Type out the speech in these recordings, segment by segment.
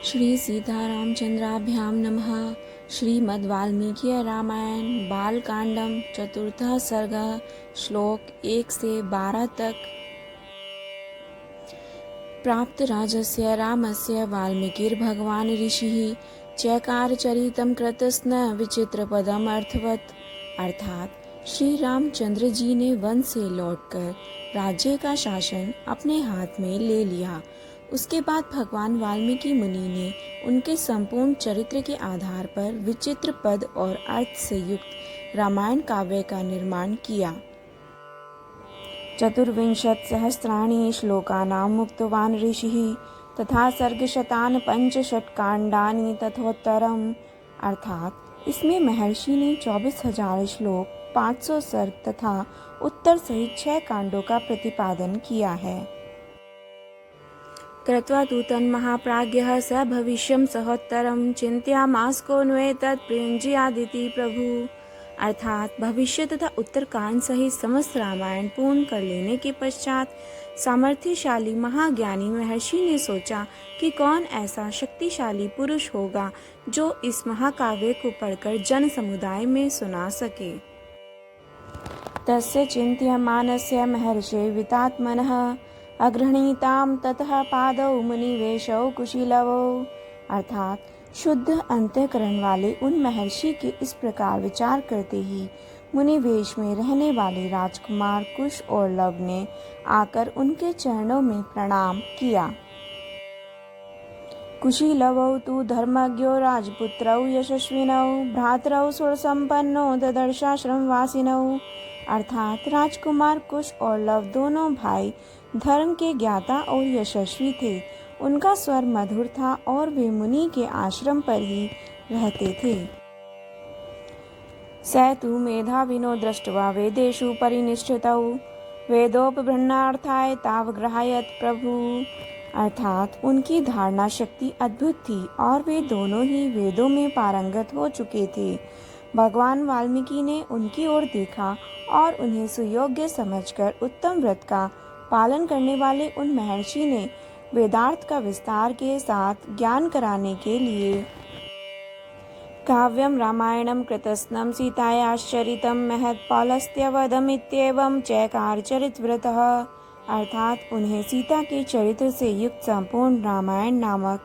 श्री सीतारामचंद्राभ्यां नमः। श्रीमद् वाल्मीकि रामायण बालकांडम चतुर्थः सर्गः श्लोक 1 से 12 तक। प्राप्त राजस्य रामस्य वाल्मीकिर्भगवान् ऋषिः चैकारचरितं कृतस्न विचित्रपदम अर्थवत्। अर्थात श्री रामचंद्र जी ने वन से लौटकर राज्य का शासन अपने हाथ में ले लिया। उसके बाद भगवान वाल्मीकि मुनि ने उनके संपूर्ण चरित्र के आधार पर विचित्र पद और अर्थ से युक्त रामायण काव्य का निर्माण किया। 24,000 श्लोकानां मुक्तवान् ऋषिः तथा सर्गशतान् 5 षट्कांडानि तथोत्तरम्। अर्थात इसमें महर्षि ने 24,000 श्लोक, 500 सर्ग तथा उत्तर सहित 6 कांडों का प्रतिपादन किया है। कृत्वा तु तन्महाप्राज्ञः स भविष्यं सहोत्तरं चिन्तयामास एतत् प्रयुञ्जीयादिति प्रभु। अर्थात भविष्य तथा उत्तरकांड सहित समस्त रामायण पूर्ण कर लेने के पश्चात सामर्थ्यशाली महाज्ञानी महर्षि ने सोचा कि कौन ऐसा शक्तिशाली पुरुष होगा जो इस महाकाव्य को पढ़कर जन समुदाय में सुना सके। तस्य चिन्त्यमानस्य महर्षे वितात्मनः अगृह्णीतां ततः पादौ मुनिवेशौ कुशीलवौ। अर्थात शुद्ध अंतःकरण वाले उन महर्षि के इस प्रकार विचार करते ही मुनिवेश में रहने वाले राजकुमार कुश और लव ने आकर उनके चरणों में प्रणाम किया। कुशीलवौ तु धर्मज्ञो राजपुत्रौ यशस्विनौ भ्रातरौ सुरसंपन्नो ददर्शाश्रमवासिनौ। अर्थात राजकुमार कुश और लव दोनों भाई धर्म के ज्ञाता और यशस्वी थे। उनका स्वर मधुर था और वे मुनि के आश्रम पर ही रहते थे। स तु मेधाविनो दृष्ट्वा वेदेषु परिनिष्ठितौ वेदोपबृह्णार्थाय तावग्रहायत प्रभु। अर्थात उनकी धारणा शक्ति अद्भुत थी और वे दोनों ही वेदों में पारंगत हो चुके थे। भगवान वाल्मीकि ने उनकी ओर देखा और उन्हें सुयोग्य समझकर उत्तम व्रत का पालन करने वाले उन महर्षि ने वेदार्थ का विस्तार के साथ ज्ञान कराने के लिए काव्यम रामायणम कृतस्नं सीतायाश्चरितं महत् पौलस्त्यवधमित्येवं चैकारचरितव्रतः। अर्थात उन्हें सीता के चरित्र से युक्त संपूर्ण रामायण नामक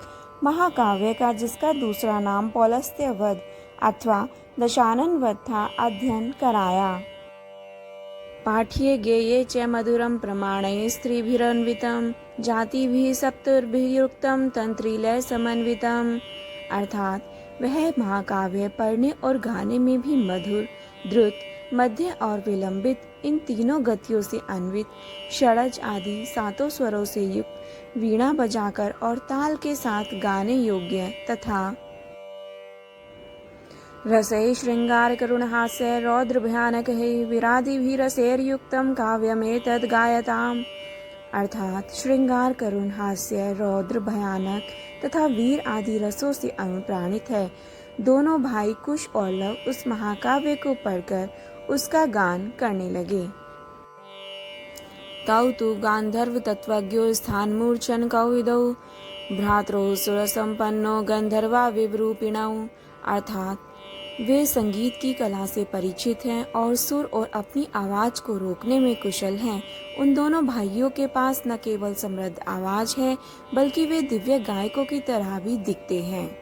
महाकाव्य का, जिसका दूसरा नाम पौलस्त्य वध अथवा दशानन वध था, अध्ययन कराया। पाठ्ये गेये च मधुरं प्रमाणैः स्त्रीभिरन्वितं जातिभिः सप्तर्भिः युक्तं तंत्रीलय समन्वितम्। अर्थात वह महाकाव्य पढ़ने और गाने में भी मधुर, द्रुत, मध्य और विलंबित, इन तीनों गतियों से अन्वित, षडज आदि 7 स्वरों से युक्त, वीणा बजाकर और ताल के साथ गाने योग्य तथा रसै श्रृंगार करुणहास्य रौद्र भयानक है विरादिभिरसैर्युक्तं काव्यमेतद् गायताम्। अर्थात श्रृंगार करुण, हास्य, रौद्र, भयानक तथा वीर आदि रसों से अनुप्राणित है। दोनों भाई कुश और लव उस महाकाव्य को पढ़कर उसका गान करने लगे। तौ तु गांधर्व तत्वज्ञो स्थानमूर्छन कौविदौ भ्रातरो सुरसंपन्नो गंधर्वा विवरूपिणौ। अर्थात वे संगीत की कला से परिचित हैं और सुर और अपनी आवाज को रोकने में कुशल हैं। उन दोनों भाइयों के पास न केवल समृद्ध आवाज है, बल्कि वे दिव्य गायकों की तरह भी दिखते हैं।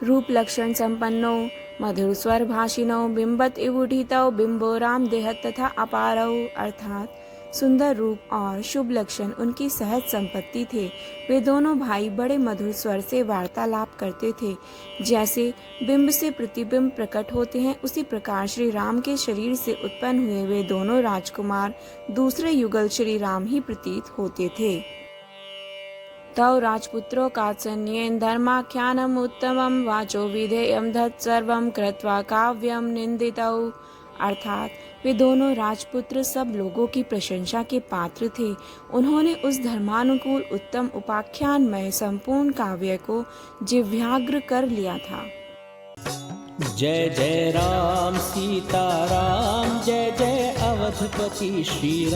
रूप लक्षण संपन्नो मधुर स्वर भाषिणौ बिंबत इवुठितौ बिंबो राम देहत तथा अपारौ। अर्थात सुंदर रूप और शुभ लक्षण उनकी सहज संपत्ति थे। वे दोनों भाई बड़े मधुर स्वर से वार्तालाप करते थे। जैसे बिंब से प्रतिबिंब प्रकट होते हैं, उसी प्रकार श्री राम के शरीर से उत्पन्न हुए वे दोनों राजकुमार दूसरे युगल श्री राम ही प्रतीत होते थे। तौ राजपुत्रो कात्सन्येन धर्माख्यानम उत्तमम वाचो विधेयम धत सर्वम कृत्वा काव्यम निंदितौ। अर्थात वे दोनों राजपुत्र सब लोगों की प्रशंसा के पात्र थे। उन्होंने उस धर्मानुकूल उत्तम उपाख्यानमय संपूर्ण काव्य को जिह्वाग्र कर लिया था। जय जय राम सीता राम, जय जय अवधपति श्री